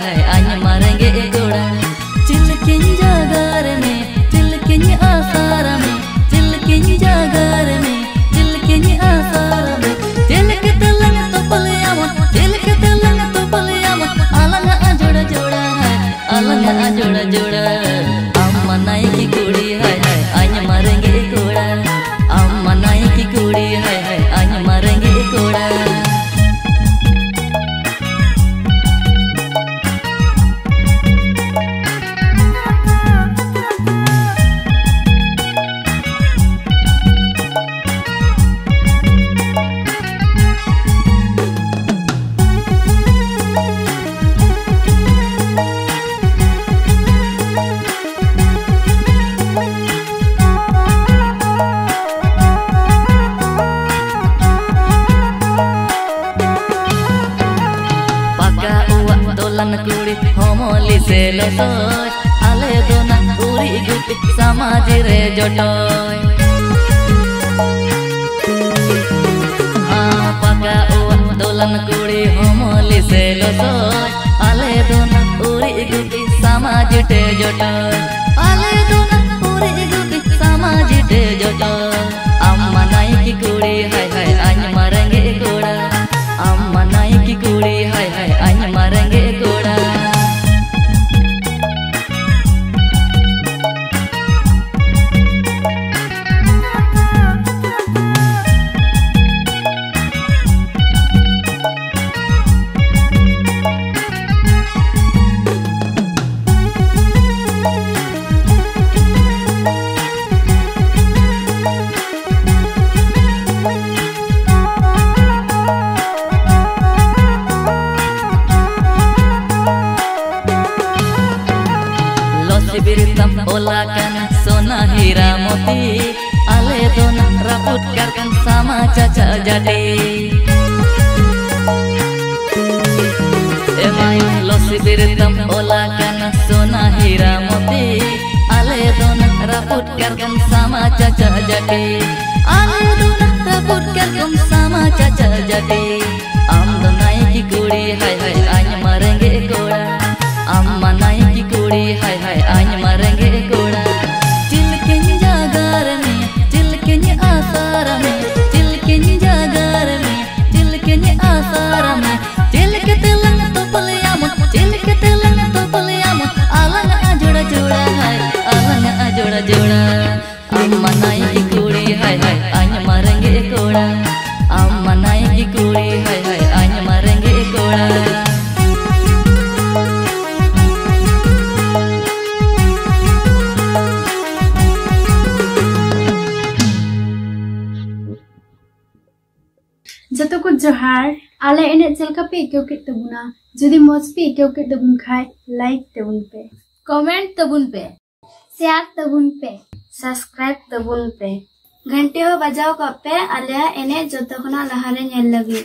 हाय आइन मारेंगे कोड़ा चिलकिन जागर में चिलकिन आसार में चिलकिन जागर में चिलकिन आसार में चिलक तलंग तो पलियाम चिलक तलंग तो पलियाम अलंग जोड़ा जोड़ा है अलंग जोड़ा जोड़ा अम्मा नाई की कुड़ी हाय हाय आइन मारेंगे कोड़ा अम्मा नाई की कुड़ी हाय हाय आइन मारेंगे कोड़ा dolan kuri homoli selosoy ale dona uri gupi samajire jotoy paga dolan kuri homoli selosoy ale dona uri gupi samajite jotoy ale dona uri gupi samajite jotoy amma nai ki kuri hai hai ain marenge koda amma nai ki kuri hai hai ain marenge koda biritam olakan sona hira moti ale dona raput karkan sama caca jadi emai losi biritam olakan sona hira moti ale dona raput karkan sama caca jadi ale dona raput karkan sama caca jadi am donai ki kudi hai hai ain marenge koda amma nai ki kudi hai hai ain marenge koda चिलकिन जागर में चिलकिन आसार में चिलकिन जागर में चिलकिन आसार में चिलक तलंग तो पलियाम चिलक तलंग तो पलियाम अलंग जोड़ा जोड़ा है अलंग जोड़ा जोड़ा अम्मा नाई की कुड़ी हाय हाय आइन मारेंगे कोड़ा अम्मा नाई की कुड़ी हाय हाय आइन मारेंगे कोड़ा जतो को जोहार आले एने चलका पे क्यों के तबुना जदि मौज पे क्यों के तबुन खाए लाइक तबुन पे कमेंट तबुन पे शेयर तबुन पे सब्सक्राइब तबुन पे घंटे हो बजाओ का पे आले एने जतो खना लहारे नेल लगे।